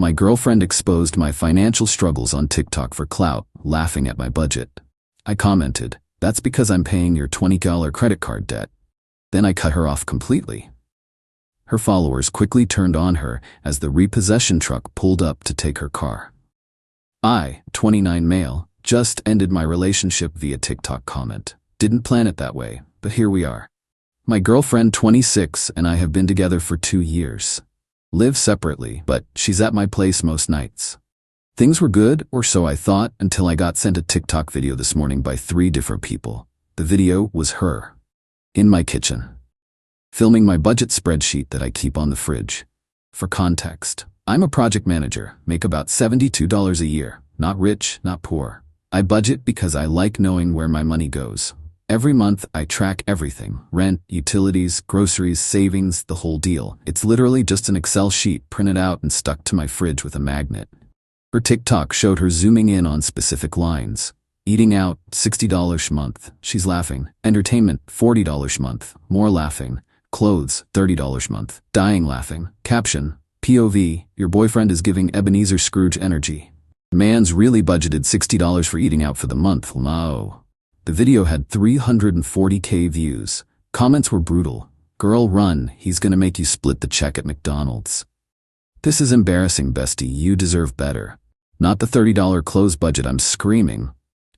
My girlfriend exposed my financial struggles on TikTok for clout, laughing at my budget. I commented, "That's because I'm paying your $20 credit card debt." Then I cut her off completely. Her followers quickly turned on her as the repossession truck pulled up to take her car. I, 29 male, just ended my relationship via TikTok comment. Didn't plan it that way, but here we are. My girlfriend, 26, and I have been together for 2 years. Live separately, but she's at my place most nights. Things were good, or so I thought, until I got sent a TikTok video this morning by 3 different people. The video was her. In my kitchen. Filming my budget spreadsheet that I keep on the fridge. For context, I'm a project manager, make about $72 a year. Not rich, not poor. I budget because I like knowing where my money goes. Every month, I track everything. Rent, utilities, groceries, savings, the whole deal. It's literally just an Excel sheet printed out and stuck to my fridge with a magnet. Her TikTok showed her zooming in on specific lines. Eating out, $60 a month. She's laughing. Entertainment, $40 a month. More laughing. Clothes, $30 a month. Dying laughing. Caption, POV, your boyfriend is giving Ebenezer Scrooge energy. Man's really budgeted $60 for eating out for the month. No. The video had 340K views. Comments were brutal. Girl, run, he's gonna make you split the check at McDonald's. This is embarrassing, bestie, you deserve better. Not the $30 clothes budget, I'm screaming.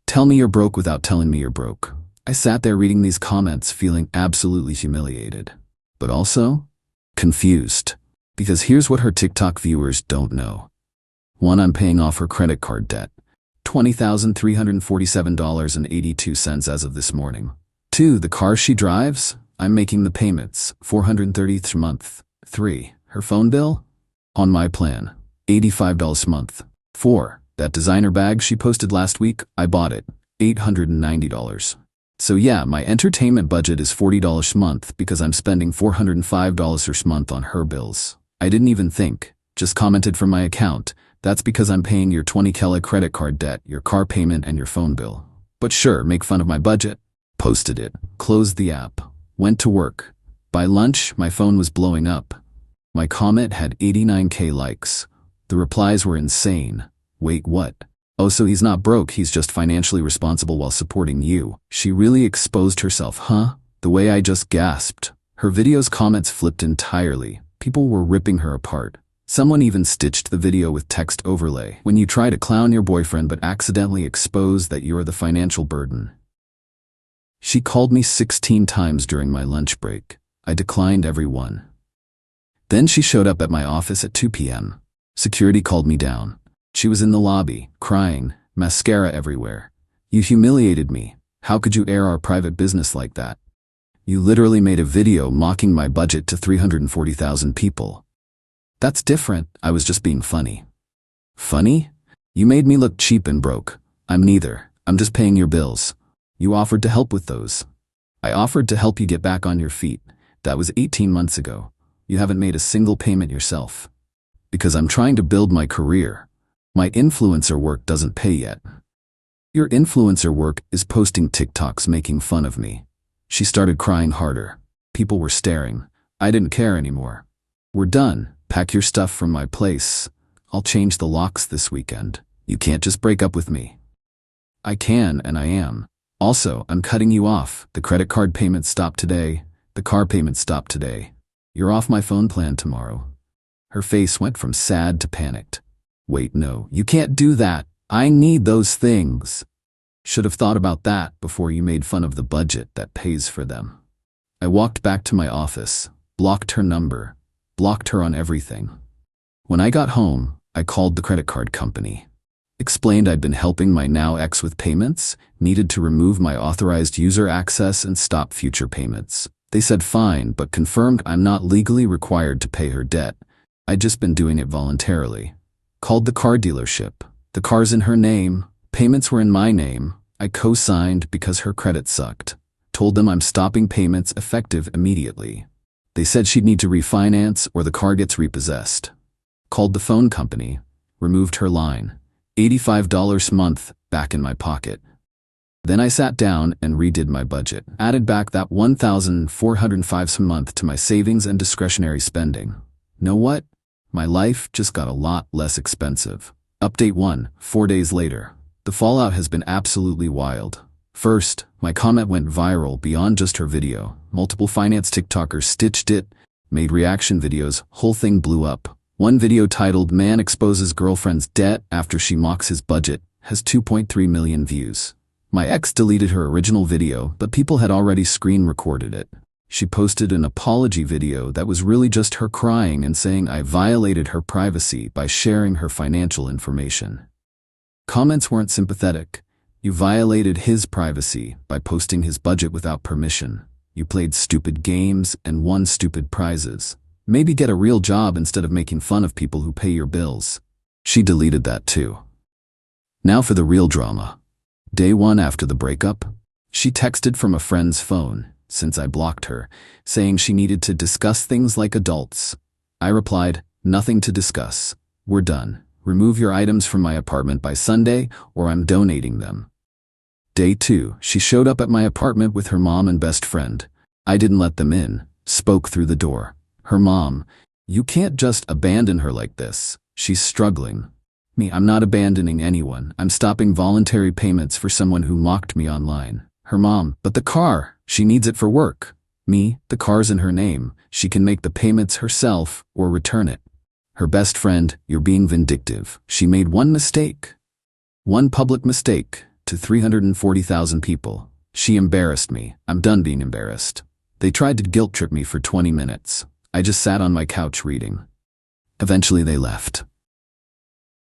Tell me you're broke without telling me you're broke. I sat there reading these comments feeling absolutely humiliated. But also, confused. Because here's what her TikTok viewers don't know. 1, I'm paying off her credit card debt. $20,347.82 as of this morning. 2, the car she drives, I'm making the payments, $430 a month. 3, her phone bill? On my plan, $85 a month. 4, that designer bag she posted last week, I bought it, $890. So yeah, my entertainment budget is $40 a month because I'm spending $405 a month on her bills. I didn't even think, just commented from my account. That's because I'm paying your $20 credit card debt, your car payment, and your phone bill. But sure, make fun of my budget. Posted it, closed the app, went to work. By lunch, my phone was blowing up. My comment had 89K likes. The replies were insane. Wait, what? Oh, so he's not broke, he's just financially responsible while supporting you. She really exposed herself, huh? The way I just gasped. Her video's comments flipped entirely. People were ripping her apart. Someone even stitched the video with text overlay. When you try to clown your boyfriend but accidentally expose that you're the financial burden. She called me 16 times during my lunch break. I declined every one. Then she showed up at my office at 2 p.m. Security called me down. She was in the lobby, crying, mascara everywhere. You humiliated me. How could you air our private business like that? You literally made a video mocking my budget to 340,000 people. That's different, I was just being funny. Funny? You made me look cheap and broke. I'm neither, I'm just paying your bills. You offered to help with those. I offered to help you get back on your feet. That was 18 months ago. You haven't made a single payment yourself. Because I'm trying to build my career. My influencer work doesn't pay yet. Your influencer work is posting TikToks making fun of me. She started crying harder. People were staring. I didn't care anymore. We're done. Pack your stuff from my place. I'll change the locks this weekend. You can't just break up with me. I can, and I am. Also, I'm cutting you off. The credit card payment stopped today. The car payment stopped today. You're off my phone plan tomorrow. Her face went from sad to panicked. Wait, no, you can't do that. I need those things. Should have thought about that before you made fun of the budget that pays for them. I walked back to my office, blocked her number, blocked her on everything. When I got home, I called the credit card company. Explained I'd been helping my now ex with payments, needed to remove my authorized user access and stop future payments. They said fine, but confirmed I'm not legally required to pay her debt. I'd just been doing it voluntarily. Called the car dealership. The car's in her name. Payments were in my name. I co-signed because her credit sucked. Told them I'm stopping payments effective immediately. They said she'd need to refinance or the car gets repossessed. Called the phone company. Removed her line. $85 a month back in my pocket. Then I sat down and redid my budget. Added back that $1,405 a month to my savings and discretionary spending. Know what? My life just got a lot less expensive. Update 1, 4 days later. The fallout has been absolutely wild. First, my comment went viral beyond just her video. Multiple finance TikTokers stitched it, made reaction videos, whole thing blew up. One video titled "Man Exposes Girlfriend's Debt After She Mocks His Budget" has 2.3 million views. My ex deleted her original video, but people had already screen recorded it. She posted an apology video that was really just her crying and saying I violated her privacy by sharing her financial information. Comments weren't sympathetic. You violated his privacy by posting his budget without permission. You played stupid games and won stupid prizes. Maybe get a real job instead of making fun of people who pay your bills. She deleted that too. Now for the real drama. Day 1 after the breakup, she texted from a friend's phone, since I blocked her, saying she needed to discuss things like adults. I replied, "Nothing to discuss. We're done. Remove your items from my apartment by Sunday or I'm donating them." Day 2, she showed up at my apartment with her mom and best friend. I didn't let them in, spoke through the door. Her mom, "You can't just abandon her like this. She's struggling." Me, "I'm not abandoning anyone. I'm stopping voluntary payments for someone who mocked me online." Her mom, "But the car, she needs it for work." Me, "The car's in her name. She can make the payments herself or return it." Her best friend, "You're being vindictive. She made one mistake." One public mistake to 340,000 people. She embarrassed me. I'm done being embarrassed. They tried to guilt trip me for 20 minutes. I just sat on my couch reading. Eventually they left.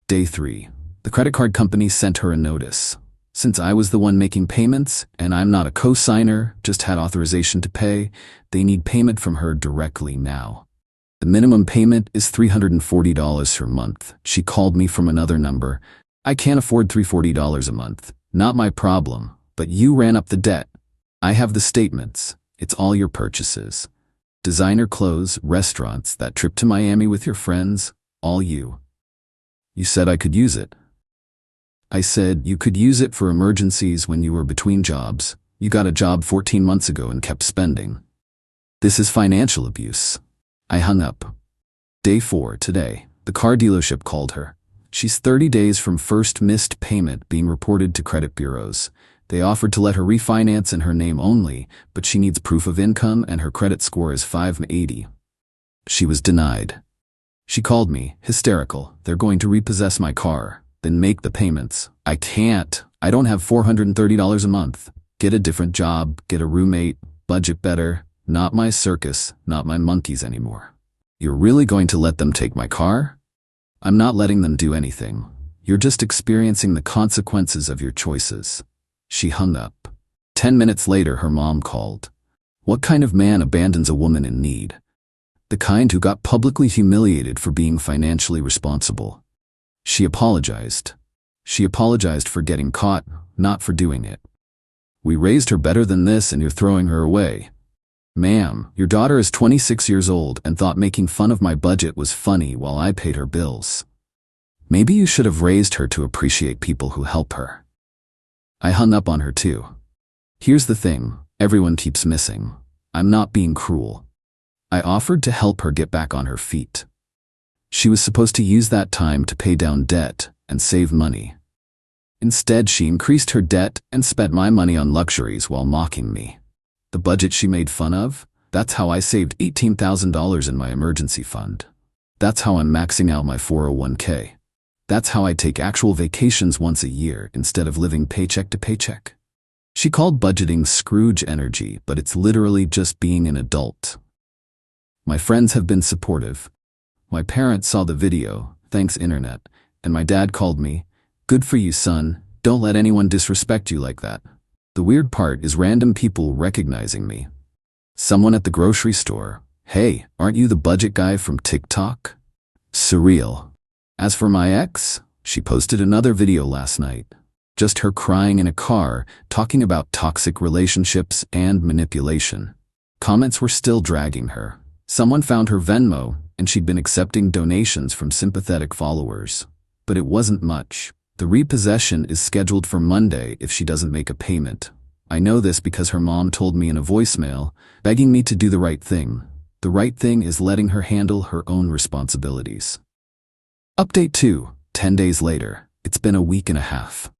Day 3. The credit card company sent her a notice. Since I was the one making payments, and I'm not a co-signer, just had authorization to pay, they need payment from her directly now. The minimum payment is $340 per month. She called me from another number. "I can't afford $340 a month. Not my problem, but you ran up the debt. I have the statements. It's all your purchases. Designer clothes, restaurants, that trip to Miami with your friends, all you. You said I could use it." I said you could use it for emergencies when you were between jobs. You got a job 14 months ago and kept spending. This is financial abuse. I hung up. Day 4, today, the car dealership called her. She's 30 days from first missed payment being reported to credit bureaus. They offered to let her refinance in her name only, but she needs proof of income and her credit score is 580. She was denied. She called me, hysterical. "They're going to repossess my car, then make the payments." I can't. I don't have $430 a month. Get a different job, get a roommate, budget better. Not my circus, not my monkeys anymore. "You're really going to let them take my car?" "I'm not letting them do anything. You're just experiencing the consequences of your choices." She hung up. 10 minutes later, her mom called. What kind of man abandons a woman in need? The kind who got publicly humiliated for being financially responsible. She apologized. She apologized for getting caught, not for doing it. "We raised her better than this and you're throwing her away." "Ma'am, your daughter is 26 years old and thought making fun of my budget was funny while I paid her bills. Maybe you should have raised her to appreciate people who help her." I hung up on her too. Here's the thing, everyone keeps missing. I'm not being cruel. I offered to help her get back on her feet. She was supposed to use that time to pay down debt and save money. Instead, she increased her debt and spent my money on luxuries while mocking me. The budget she made fun of? That's how I saved $18,000 in my emergency fund. That's how I'm maxing out my 401k. That's how I take actual vacations once a year instead of living paycheck to paycheck. She called budgeting Scrooge energy, but it's literally just being an adult. My friends have been supportive. My parents saw the video, thanks internet, and my dad called me, "Good for you, son. Don't let anyone disrespect you like that." The weird part is random people recognizing me. Someone at the grocery store, "Hey, aren't you the budget guy from TikTok?" Surreal. As for my ex, she posted another video last night. Just her crying in a car, talking about toxic relationships and manipulation. Comments were still dragging her. Someone found her Venmo, and she'd been accepting donations from sympathetic followers. But it wasn't much. The repossession is scheduled for Monday if she doesn't make a payment. I know this because her mom told me in a voicemail, begging me to do the right thing. The right thing is letting her handle her own responsibilities. Update 2. 10 days later. It's been a week and a half.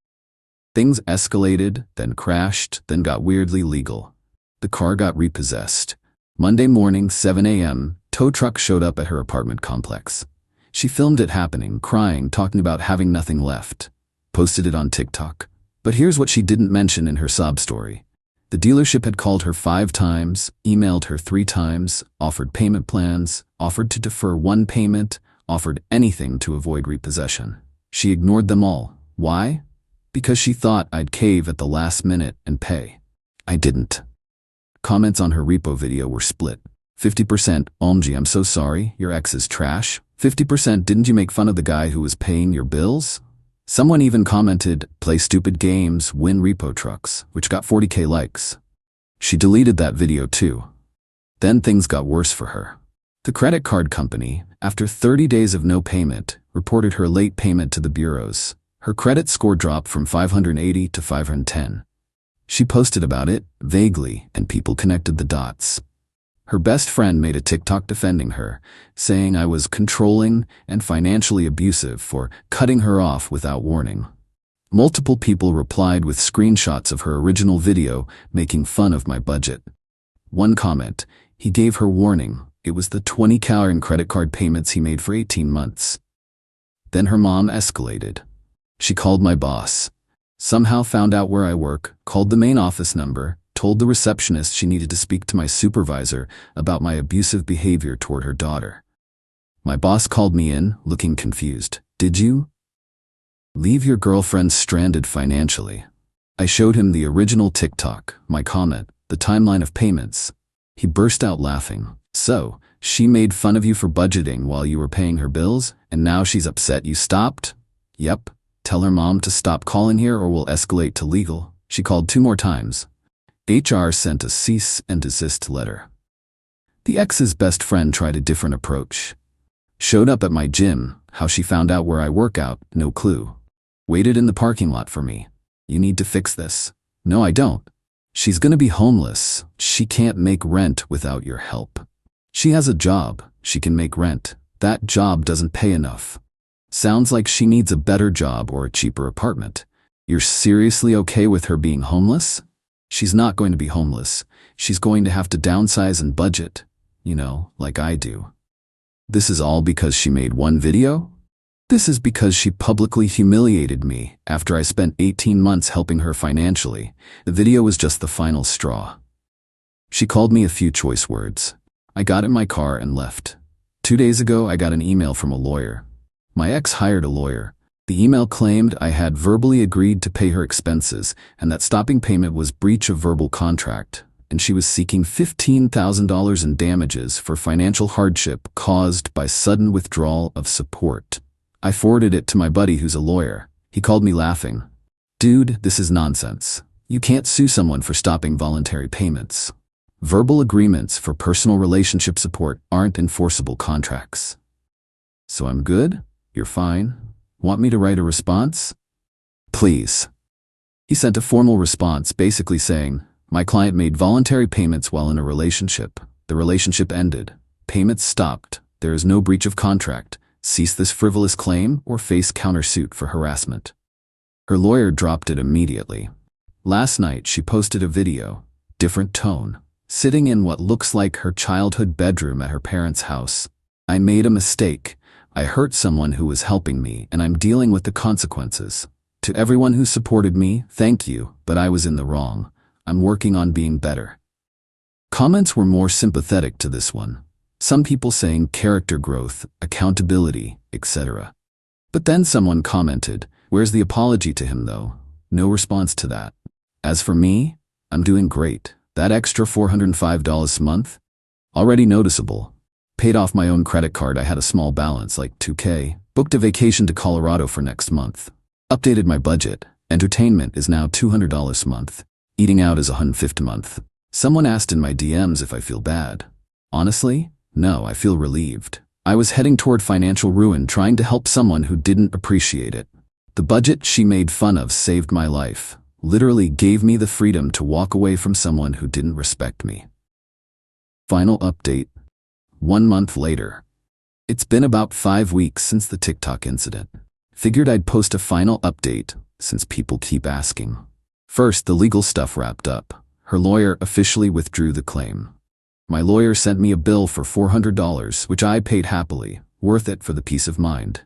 Things escalated, then crashed, then got weirdly legal. The car got repossessed. Monday morning, 7 a.m., tow truck showed up at her apartment complex. She filmed it happening, crying, talking about having nothing left. Posted it on TikTok. But here's what she didn't mention in her sob story. The dealership had called her 5 times, emailed her 3 times, offered payment plans, offered to defer 1 payment, offered anything to avoid repossession. She ignored them all. Why? Because she thought I'd cave at the last minute and pay. I didn't. Comments on her repo video were split. 50%, OMG, I'm so sorry, your ex is trash. 50%, didn't you make fun of the guy who was paying your bills? Someone even commented, play stupid games, win repo trucks, which got 40k likes. She deleted that video too. Then things got worse for her. The credit card company, after 30 days of no payment, reported her late payment to the bureaus. Her credit score dropped from 580 to 510. She posted about it, vaguely, and people connected the dots. Her best friend made a TikTok defending her, saying I was controlling and financially abusive for cutting her off without warning. Multiple people replied with screenshots of her original video making fun of my budget. One comment, he gave her warning. It was the 20,000 in credit card payments he made for 18 months. Then her mom escalated. She called my boss. Somehow found out where I work, called the main office number, told the receptionist she needed to speak to my supervisor about my abusive behavior toward her daughter. My boss called me in, looking confused. Did you leave your girlfriend stranded financially? I showed him the original TikTok, my comment, the timeline of payments. He burst out laughing. So, she made fun of you for budgeting while you were paying her bills, and now she's upset you stopped? Yep. Tell her mom to stop calling here or we'll escalate to legal. She called 2 more times. HR sent a cease and desist letter. The ex's best friend tried a different approach. Showed up at my gym, how she found out where I work out, no clue. Waited in the parking lot for me. You need to fix this. No, I don't. She's gonna be homeless. She can't make rent without your help. She has a job. She can make rent. That job doesn't pay enough. Sounds like she needs a better job or a cheaper apartment. You're seriously okay with her being homeless? She's not going to be homeless. She's going to have to downsize and budget. You know, like I do. This is all because she made one video? This is because she publicly humiliated me after I spent 18 months helping her financially. The video was just the final straw. She called me a few choice words. I got in my car and left. 2 days ago, I got an email from a lawyer. My ex hired a lawyer. The email claimed I had verbally agreed to pay her expenses and that stopping payment was breach of verbal contract, and she was seeking $15,000 in damages for financial hardship caused by sudden withdrawal of support. I forwarded it to my buddy who's a lawyer. He called me laughing. Dude, this is nonsense. You can't sue someone for stopping voluntary payments. Verbal agreements for personal relationship support aren't enforceable contracts. So I'm good? You're fine? Want me to write a response? Please. He sent a formal response basically saying, my client made voluntary payments while in a relationship. The relationship ended. Payments stopped. There is no breach of contract. Cease this frivolous claim or face countersuit for harassment. Her lawyer dropped it immediately. Last night she posted a video, different tone, sitting in what looks like her childhood bedroom at her parents' house. I made a mistake. I hurt someone who was helping me, and I'm dealing with the consequences. To everyone who supported me, thank you, but I was in the wrong. I'm working on being better. Comments were more sympathetic to this one. Some people saying character growth, accountability, etc. But then someone commented, where's the apology to him though? No response to that. As for me, I'm doing great. That extra $405 a month? Already noticeable. Paid off my own credit card. I had a small balance, like $2K. Booked a vacation to Colorado for next month. Updated my budget. Entertainment is now $200 a month. Eating out is $150 a month. Someone asked in my DMs if I feel bad. Honestly, no, I feel relieved. I was heading toward financial ruin trying to help someone who didn't appreciate it. The budget she made fun of saved my life. Literally gave me the freedom to walk away from someone who didn't respect me. Final update. 1 month later. It's been about 5 weeks since the TikTok incident. Figured I'd post a final update since people keep asking. First, the legal stuff wrapped up. Her lawyer officially withdrew the claim. My lawyer sent me a bill for $400, which I paid happily, worth it for the peace of mind.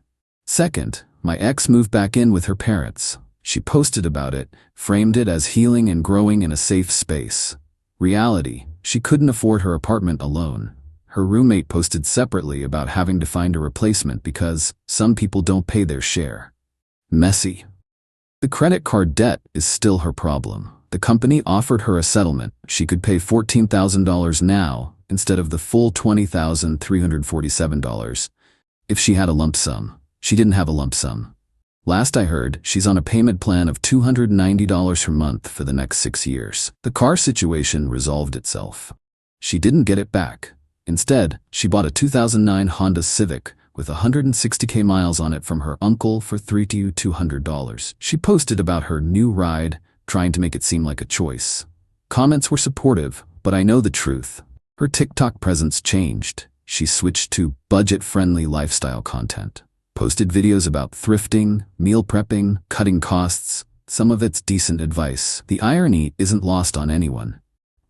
Second, my ex moved back in with her parents. She posted about it, framed it as healing and growing in a safe space. Reality, she couldn't afford her apartment alone. Her roommate posted separately about having to find a replacement because some people don't pay their share. Messy. The credit card debt is still her problem. The company offered her a settlement. She could pay $14,000 now instead of the full $20,347. If she had a lump sum. She didn't have a lump sum. Last I heard, she's on a payment plan of $290 per month for the next 6 years. The car situation resolved itself. She didn't get it back. Instead, she bought a 2009 Honda Civic with 160k miles on it from her uncle for $3,200. She posted about her new ride, trying to make it seem like a choice. Comments were supportive, but I know the truth. Her TikTok presence changed. She switched to budget-friendly lifestyle content. Posted videos about thrifting, meal prepping, cutting costs. Some of it's decent advice. The irony isn't lost on anyone.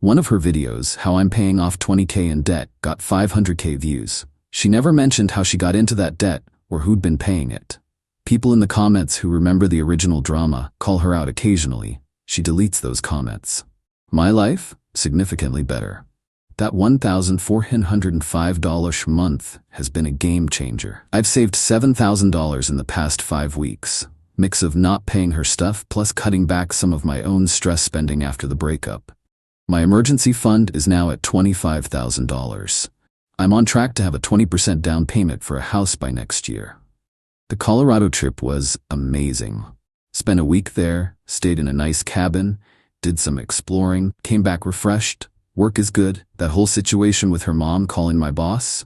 One of her videos, how I'm paying off 20k in debt, got 500k views. She never mentioned how she got into that debt or who'd been paying it. People in the comments who remember the original drama call her out occasionally. She deletes those comments. My life? Significantly better. That $1,405 per month has been a game changer. I've saved $7,000 in the past 5 weeks. Mix of not paying her stuff plus cutting back some of my own stress spending after the breakup. My emergency fund is now at $25,000. I'm on track to have a 20% down payment for a house by next year. The Colorado trip was amazing. Spent a week there, stayed in a nice cabin, did some exploring, came back refreshed. Work is good. That whole situation with her mom calling my boss.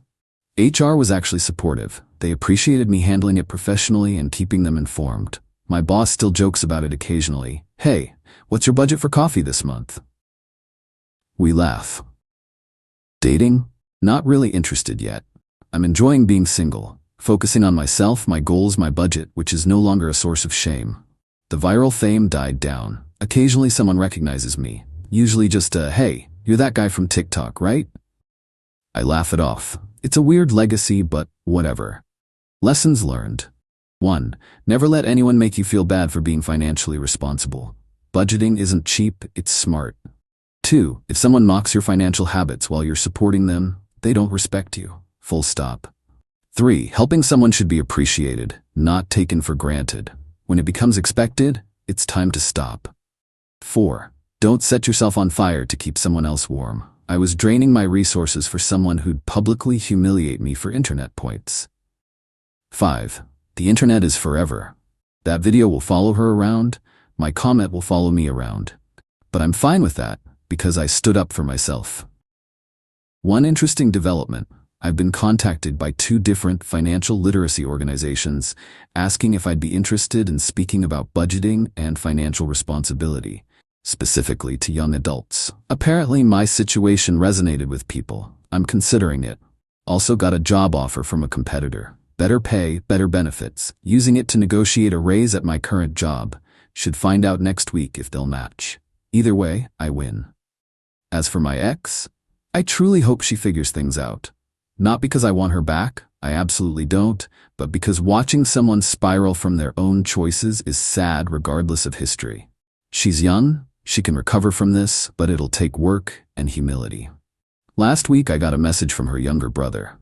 HR was actually supportive. They appreciated me handling it professionally and keeping them informed. My boss still jokes about it occasionally. Hey, what's your budget for coffee this month? We laugh. Dating? Not really interested yet. I'm enjoying being single, focusing on myself, my goals, my budget, which is no longer a source of shame. The viral fame died down. Occasionally someone recognizes me. Usually just a, hey, you're that guy from TikTok, right? I laugh it off. It's a weird legacy, but whatever. Lessons learned. 1. Never let anyone make you feel bad for being financially responsible. Budgeting isn't cheap, it's smart. 2. If someone mocks your financial habits while you're supporting them, they don't respect you. Full stop. 3. Helping someone should be appreciated, not taken for granted. When it becomes expected, it's time to stop. 4. Don't set yourself on fire to keep someone else warm. I was draining my resources for someone who'd publicly humiliate me for internet points. 5. The internet is forever. That video will follow her around. My comment will follow me around. But I'm fine with that because I stood up for myself. One interesting development. I've been contacted by 2 different financial literacy organizations asking if I'd be interested in speaking about budgeting and financial responsibility, specifically to young adults. Apparently my situation resonated with people. I'm considering it. Also got a job offer from a competitor. Better pay, better benefits. Using it to negotiate a raise at my current job. Should find out next week if they'll match. Either way, I win. As for my ex, I truly hope she figures things out. Not because I want her back, I absolutely don't, but because watching someone spiral from their own choices is sad regardless of history. She's young, she can recover from this, but it'll take work and humility. Last week I got a message from her younger brother.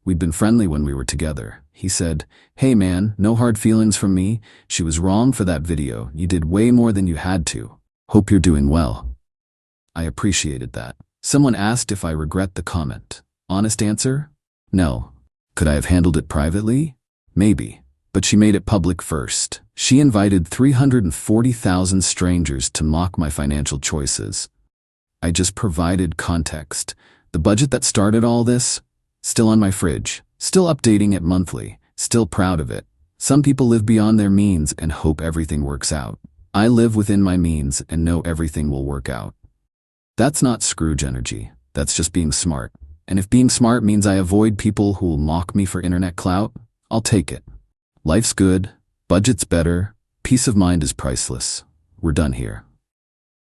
We'd been friendly when we were together. He said, "Hey man, no hard feelings from me. She was wrong for that video. You did way more than you had to. Hope you're doing well." I appreciated that. Someone asked if I regret the comment. Honest answer? No. Could I have handled it privately? Maybe. But she made it public first. She invited 340,000 strangers to mock my financial choices. I just provided context. The budget that started all this? Still on my fridge. Still updating it monthly. Still proud of it. Some people live beyond their means and hope everything works out. I live within my means and know everything will work out. That's not Scrooge energy. That's just being smart. And if being smart means I avoid people who will mock me for internet clout, I'll take it. Life's good, budget's better, peace of mind is priceless. We're done here.